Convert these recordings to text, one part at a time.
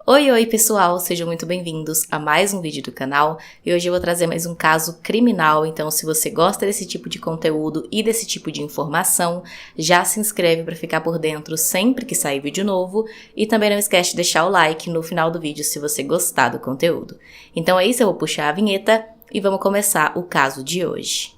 Oi pessoal, sejam muito bem-vindos a mais um vídeo do canal e hoje eu vou trazer mais um caso criminal, então se você gosta desse tipo de conteúdo e desse tipo de informação, já se inscreve para ficar por dentro sempre que sair vídeo novo e também não esquece de deixar o like no final do vídeo se você gostar do conteúdo. Então é isso, eu vou puxar a vinheta e vamos começar o caso de hoje.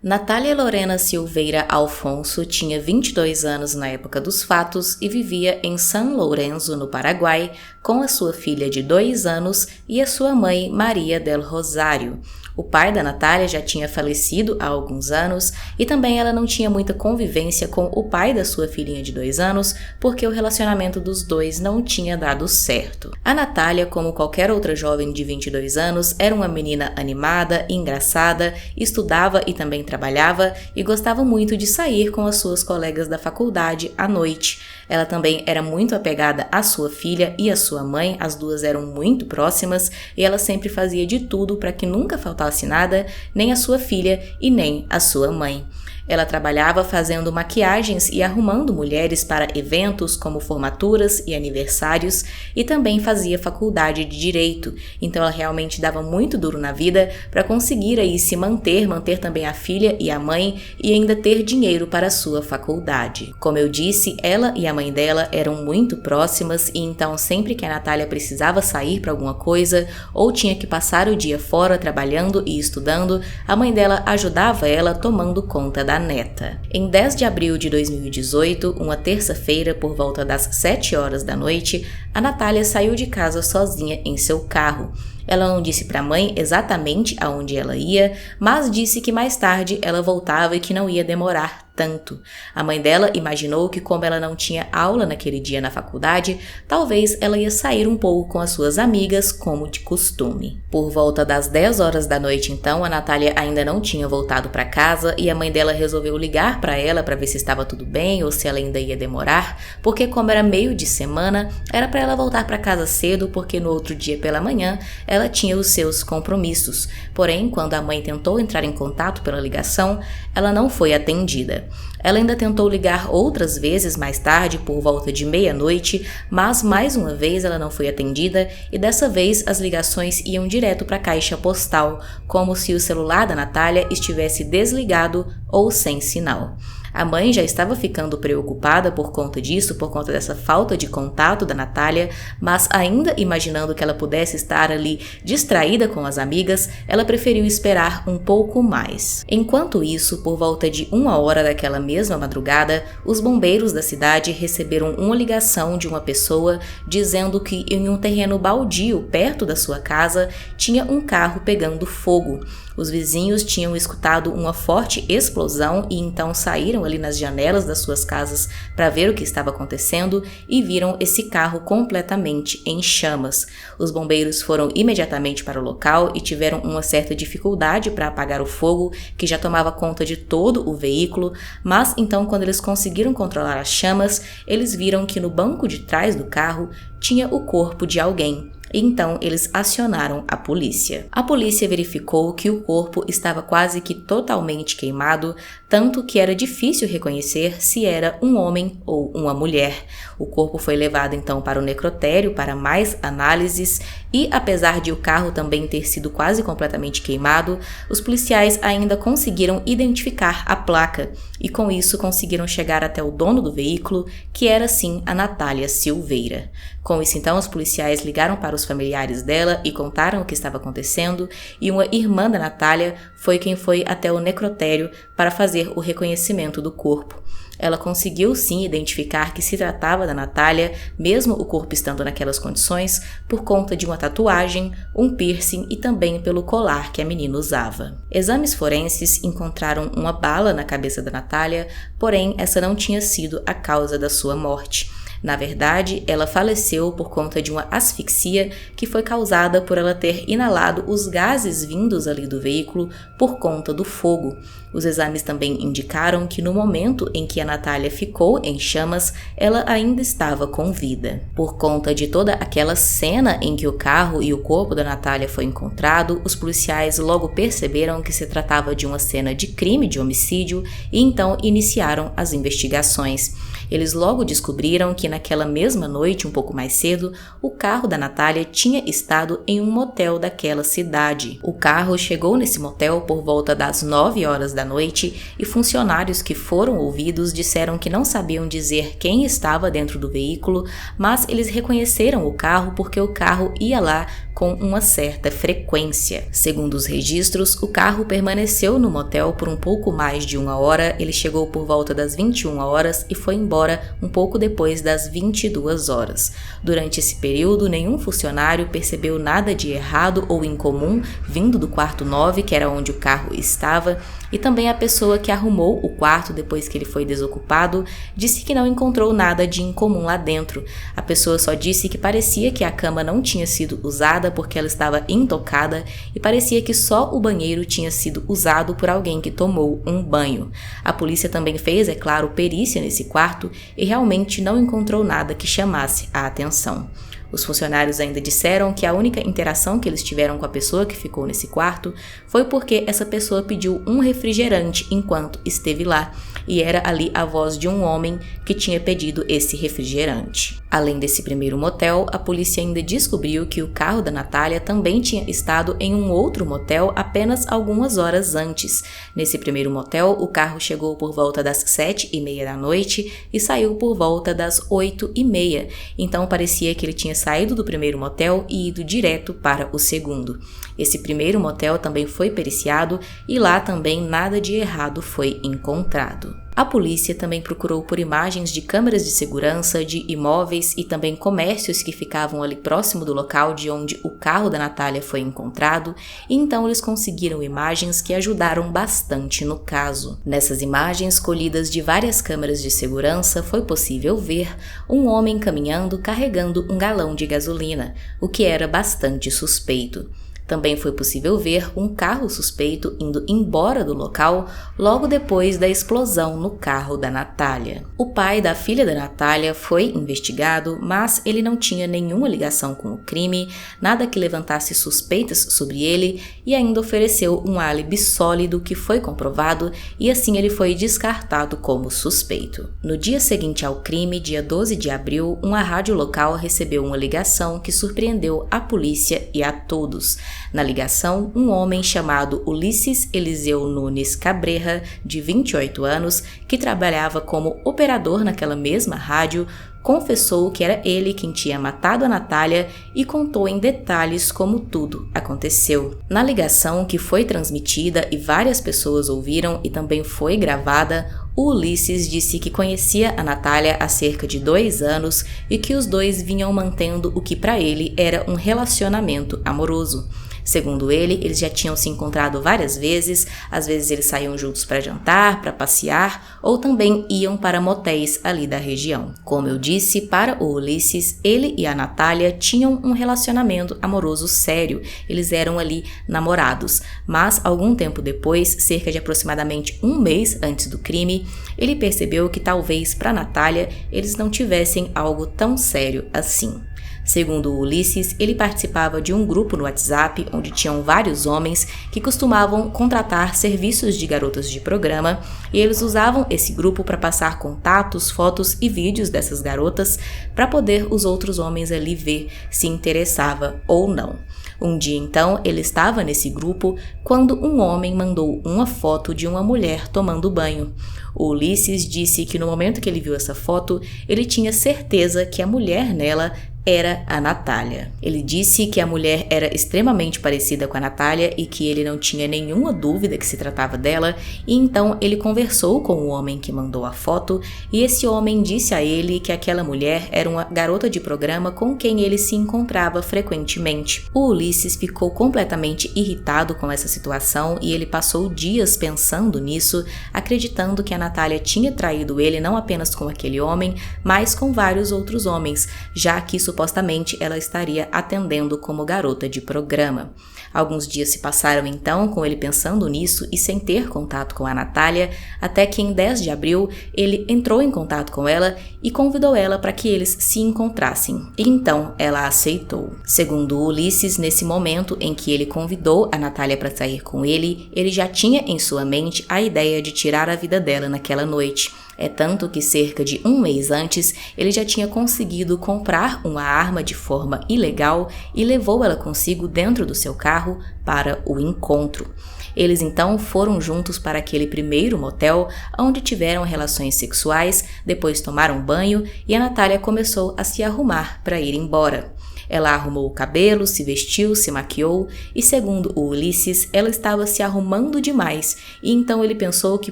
Natália Lorena Silveira Alfonso tinha 22 anos na época dos fatos e vivia em São Lourenço, no Paraguai, com a sua filha de 2 anos e a sua mãe Maria del Rosário. O pai da Natália já tinha falecido há alguns anos e também ela não tinha muita convivência com o pai da sua filhinha de 2 anos porque o relacionamento dos dois não tinha dado certo. A Natália, como qualquer outra jovem de 22 anos, era uma menina animada, engraçada, estudava e também trabalhava e gostava muito de sair com as suas colegas da faculdade à noite. Ela também era muito apegada à sua filha e à sua mãe, as duas eram muito próximas e ela sempre fazia de tudo para que nunca faltasse nada, nem a sua filha e nem a sua mãe. Ela trabalhava fazendo maquiagens e arrumando mulheres para eventos como formaturas e aniversários e também fazia faculdade de Direito, então ela realmente dava muito duro na vida para conseguir aí se manter também a filha e a mãe e ainda ter dinheiro para a sua faculdade. Como eu disse, ela e a mãe dela eram muito próximas e então sempre que a Natália precisava sair para alguma coisa ou tinha que passar o dia fora trabalhando e estudando, a mãe dela ajudava ela tomando conta da neta. Em 10 de abril de 2018, uma terça-feira, por volta das 7 horas da noite, a Natália saiu de casa sozinha em seu carro. Ela não disse para a mãe exatamente aonde ela ia, mas disse que mais tarde ela voltava e que não ia demorar tanto. A mãe dela imaginou que como ela não tinha aula naquele dia na faculdade, talvez ela ia sair um pouco com as suas amigas, como de costume. Por volta das 10 horas da noite, então, a Natália ainda não tinha voltado para casa e a mãe dela resolveu ligar para ela para ver se estava tudo bem ou se ela ainda ia demorar, porque como era meio de semana, era para ela voltar para casa cedo, porque no outro dia pela manhã ela tinha os seus compromissos. Porém, quando a mãe tentou entrar em contato pela ligação, ela não foi atendida. Ela ainda tentou ligar outras vezes mais tarde, por volta de meia-noite, mas mais uma vez ela não foi atendida e dessa vez as ligações iam direto para a caixa postal, como se o celular da Natália estivesse desligado ou sem sinal. A mãe já estava ficando preocupada por conta disso, por conta dessa falta de contato da Natália, mas ainda imaginando que ela pudesse estar ali distraída com as amigas, ela preferiu esperar um pouco mais. Enquanto isso, por volta de 1 hora daquela mesma madrugada, os bombeiros da cidade receberam uma ligação de uma pessoa dizendo que em um terreno baldio perto da sua casa tinha um carro pegando fogo. Os vizinhos tinham escutado uma forte explosão e então saíram ali nas janelas das suas casas para ver o que estava acontecendo e viram esse carro completamente em chamas. Os bombeiros foram imediatamente para o local e tiveram uma certa dificuldade para apagar o fogo que já tomava conta de todo o veículo, mas então quando eles conseguiram controlar as chamas, eles viram que no banco de trás do carro tinha o corpo de alguém. Então, eles acionaram a polícia. A polícia verificou que o corpo estava quase que totalmente queimado, tanto que era difícil reconhecer se era um homem ou uma mulher. O corpo foi levado então para o necrotério para mais análises e, apesar de o carro também ter sido quase completamente queimado, os policiais ainda conseguiram identificar a placa e com isso conseguiram chegar até o dono do veículo, que era sim a Natália Silveira. Com isso então, os policiais ligaram para os familiares dela e contaram o que estava acontecendo e uma irmã da Natália foi quem foi até o necrotério para fazer o reconhecimento do corpo. Ela conseguiu sim identificar que se tratava da Natália, mesmo o corpo estando naquelas condições, por conta de uma tatuagem, um piercing e também pelo colar que a menina usava. Exames forenses encontraram uma bala na cabeça da Natália, porém essa não tinha sido a causa da sua morte. Na verdade, ela faleceu por conta de uma asfixia que foi causada por ela ter inalado os gases vindos ali do veículo por conta do fogo. Os exames também indicaram que no momento em que a Natália ficou em chamas, ela ainda estava com vida. Por conta de toda aquela cena em que o carro e o corpo da Natália foi encontrado, os policiais logo perceberam que se tratava de uma cena de crime, de homicídio, e então iniciaram as investigações. Eles logo descobriram que naquela mesma noite, um pouco mais cedo, o carro da Natália tinha estado em um motel daquela cidade. O carro chegou nesse motel por volta das 9 horas da noite e funcionários que foram ouvidos disseram que não sabiam dizer quem estava dentro do veículo, mas eles reconheceram o carro porque o carro ia lá com uma certa frequência. Segundo os registros, o carro permaneceu no motel por um pouco mais de 1 hora, ele chegou por volta das 21 horas e foi embora um pouco depois das 22 horas. Durante esse período, nenhum funcionário percebeu nada de errado ou incomum vindo do quarto 9, que era onde o carro estava, e também a pessoa que arrumou o quarto depois que ele foi desocupado disse que não encontrou nada de incomum lá dentro. A pessoa só disse que parecia que a cama não tinha sido usada porque ela estava intocada e parecia que só o banheiro tinha sido usado por alguém que tomou um banho. A polícia também fez, é claro, perícia nesse quarto e realmente não encontrou nada que chamasse a atenção. Os funcionários ainda disseram que a única interação que eles tiveram com a pessoa que ficou nesse quarto foi porque essa pessoa pediu um refrigerante enquanto esteve lá, e era ali a voz de um homem que tinha pedido esse refrigerante. Além desse primeiro motel, a polícia ainda descobriu que o carro da Natália também tinha estado em um outro motel apenas algumas horas antes. Nesse primeiro motel, o carro chegou por volta das 7h30 da noite e saiu por volta das 8h30, então parecia que ele tinha saído do primeiro motel e ido direto para o segundo. Esse primeiro motel também foi periciado e lá também nada de errado foi encontrado. A polícia também procurou por imagens de câmeras de segurança de imóveis e também comércios que ficavam ali próximo do local de onde o carro da Natália foi encontrado, e então eles conseguiram imagens que ajudaram bastante no caso. Nessas imagens, colhidas de várias câmeras de segurança, foi possível ver um homem caminhando carregando um galão de gasolina, o que era bastante suspeito. Também foi possível ver um carro suspeito indo embora do local logo depois da explosão no carro da Natália. O pai da filha da Natália foi investigado, mas ele não tinha nenhuma ligação com o crime, nada que levantasse suspeitas sobre ele e ainda ofereceu um álibi sólido que foi comprovado e assim ele foi descartado como suspeito. No dia seguinte ao crime, dia 12 de abril, uma rádio local recebeu uma ligação que surpreendeu a polícia e a todos. Na ligação, um homem chamado Ulisses Eliseu Nunes Cabreja, de 28 anos, que trabalhava como operador naquela mesma rádio, confessou que era ele quem tinha matado a Natália e contou em detalhes como tudo aconteceu. Na ligação, que foi transmitida e várias pessoas ouviram e também foi gravada, o Ulisses disse que conhecia a Natália há cerca de 2 anos e que os dois vinham mantendo o que para ele era um relacionamento amoroso. Segundo ele, eles já tinham se encontrado várias vezes, às vezes eles saíam juntos para jantar, para passear, ou também iam para motéis ali da região. Como eu disse, para o Ulisses, ele e a Natália tinham um relacionamento amoroso sério, eles eram ali namorados, mas algum tempo depois, cerca de aproximadamente 1 mês antes do crime, ele percebeu que talvez para Natália eles não tivessem algo tão sério assim. Segundo o Ulisses, ele participava de um grupo no WhatsApp onde tinham vários homens que costumavam contratar serviços de garotas de programa e eles usavam esse grupo para passar contatos, fotos e vídeos dessas garotas para poder os outros homens ali ver se interessava ou não. Um dia então, ele estava nesse grupo quando um homem mandou uma foto de uma mulher tomando banho. O Ulisses disse que no momento que ele viu essa foto, ele tinha certeza que a mulher nela era a Natália. Ele disse que a mulher era extremamente parecida com a Natália e que ele não tinha nenhuma dúvida que se tratava dela, e então ele conversou com o homem que mandou a foto, e esse homem disse a ele que aquela mulher era uma garota de programa com quem ele se encontrava frequentemente. O Ulisses ficou completamente irritado com essa situação e ele passou dias pensando nisso, acreditando que a Natália tinha traído ele não apenas com aquele homem, mas com vários outros homens, já que supostamente ela estaria atendendo como garota de programa. Alguns dias se passaram então com ele pensando nisso e sem ter contato com a Natália, até que em 10 de abril ele entrou em contato com ela e convidou ela para que eles se encontrassem. E então ela aceitou. Segundo Ulisses, nesse momento em que ele convidou a Natália para sair com ele, ele já tinha em sua mente a ideia de tirar a vida dela naquela noite. É tanto que cerca de um mês antes, ele já tinha conseguido comprar uma arma de forma ilegal e levou ela consigo dentro do seu carro para o encontro. Eles então foram juntos para aquele primeiro motel, onde tiveram relações sexuais, depois tomaram banho e a Natália começou a se arrumar para ir embora. Ela arrumou o cabelo, se vestiu, se maquiou e, segundo o Ulisses, ela estava se arrumando demais e então ele pensou que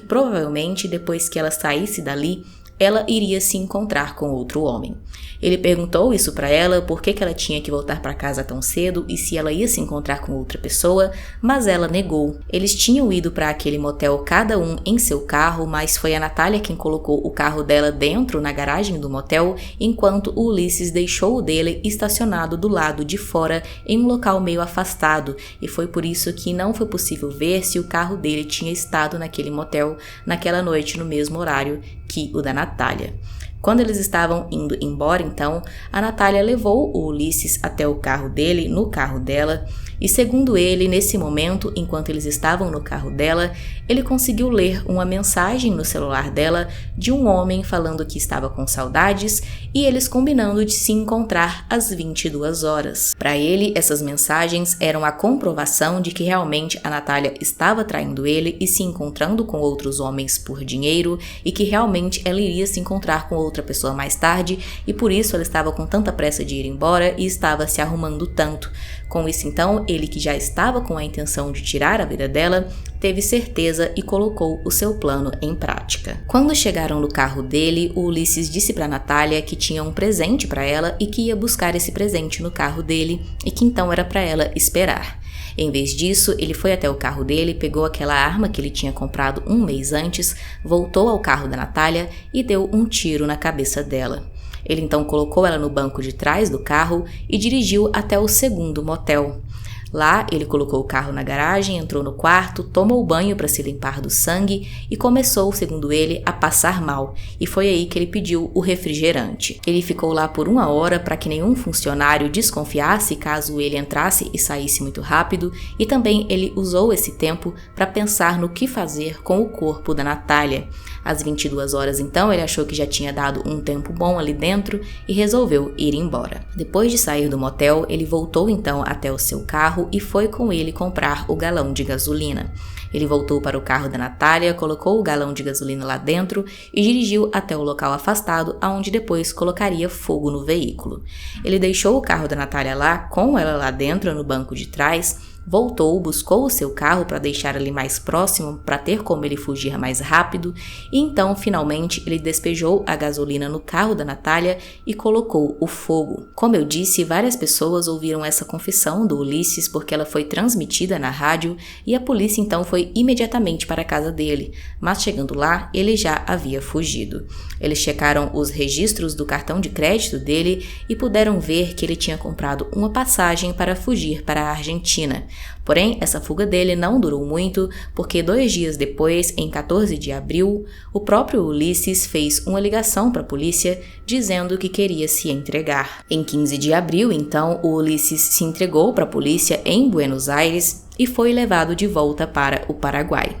provavelmente depois que ela saísse dali, ela iria se encontrar com outro homem. Ele perguntou isso para ela, por que ela tinha que voltar para casa tão cedo e se ela ia se encontrar com outra pessoa, mas ela negou. Eles tinham ido para aquele motel cada um em seu carro, mas foi a Natália quem colocou o carro dela dentro na garagem do motel, enquanto o Ulisses deixou o dele estacionado do lado de fora em um local meio afastado, e foi por isso que não foi possível ver se o carro dele tinha estado naquele motel naquela noite no mesmo horário que o da Natália. Quando eles estavam indo embora, então, a Natália levou o Ulisses até o carro dele, no carro dela, e segundo ele, nesse momento, enquanto eles estavam no carro dela, ele conseguiu ler uma mensagem no celular dela de um homem falando que estava com saudades e eles combinando de se encontrar às 22 horas. Para ele, essas mensagens eram a comprovação de que realmente a Natália estava traindo ele e se encontrando com outros homens por dinheiro e que realmente ela iria se encontrar com outra pessoa mais tarde e por isso ela estava com tanta pressa de ir embora e estava se arrumando tanto. Com isso, então, ele que já estava com a intenção de tirar a vida dela, teve certeza e colocou o seu plano em prática. Quando chegaram no carro dele, o Ulisses disse para Natália que tinha um presente para ela e que ia buscar esse presente no carro dele e que então era para ela esperar. Em vez disso, ele foi até o carro dele, pegou aquela arma que ele tinha comprado um mês antes, voltou ao carro da Natália e deu um tiro na cabeça dela. Ele então colocou ela no banco de trás do carro e dirigiu até o segundo motel. Lá, ele colocou o carro na garagem, entrou no quarto, tomou banho para se limpar do sangue e começou, segundo ele, a passar mal. E foi aí que ele pediu o refrigerante. Ele ficou lá por 1 hora para que nenhum funcionário desconfiasse caso ele entrasse e saísse muito rápido, e também ele usou esse tempo para pensar no que fazer com o corpo da Natália. Às 22 horas, então, ele achou que já tinha dado um tempo bom ali dentro e resolveu ir embora. Depois de sair do motel, ele voltou então até o seu carro e foi com ele comprar o galão de gasolina. Ele voltou para o carro da Natália, colocou o galão de gasolina lá dentro e dirigiu até o local afastado, aonde depois colocaria fogo no veículo. Ele deixou o carro da Natália lá, com ela lá dentro no banco de trás, voltou, buscou o seu carro para deixar ali mais próximo para ter como ele fugir mais rápido e então finalmente ele despejou a gasolina no carro da Natália e colocou o fogo. Como eu disse, várias pessoas ouviram essa confissão do Ulisses porque ela foi transmitida na rádio e a polícia então foi imediatamente para a casa dele, mas chegando lá ele já havia fugido. Eles checaram os registros do cartão de crédito dele e puderam ver que ele tinha comprado uma passagem para fugir para a Argentina. Porém, essa fuga dele não durou muito, porque 2 dias depois, em 14 de abril, o próprio Ulisses fez uma ligação para a polícia dizendo que queria se entregar. Em 15 de abril, então, o Ulisses se entregou para a polícia em Buenos Aires e foi levado de volta para o Paraguai.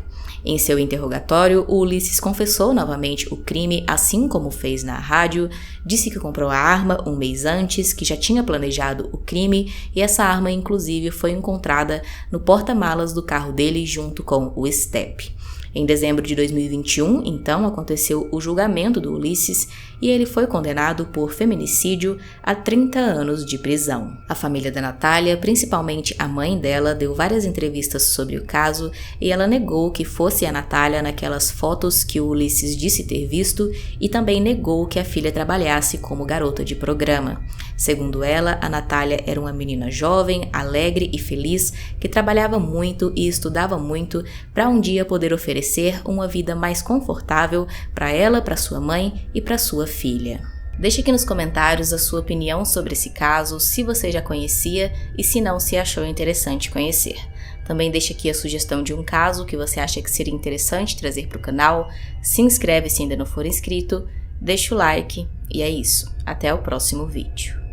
Em seu interrogatório, o Ulisses confessou novamente o crime, assim como fez na rádio, disse que comprou a arma um mês antes, que já tinha planejado o crime e essa arma inclusive foi encontrada no porta-malas do carro dele junto com o estepe. Em dezembro de 2021, então, aconteceu o julgamento do Ulisses e ele foi condenado por feminicídio a 30 anos de prisão. A família da Natália, principalmente a mãe dela, deu várias entrevistas sobre o caso e ela negou que fosse a Natália naquelas fotos que o Ulisses disse ter visto e também negou que a filha trabalhasse como garota de programa. Segundo ela, a Natália era uma menina jovem, alegre e feliz que trabalhava muito e estudava muito para um dia poder oferecer uma vida mais confortável para ela, para sua mãe e para sua filha. Deixe aqui nos comentários a sua opinião sobre esse caso, se você já conhecia e se não, se achou interessante conhecer. Também deixe aqui a sugestão de um caso que você acha que seria interessante trazer para o canal, se inscreve se ainda não for inscrito, deixa o like e é isso. Até o próximo vídeo.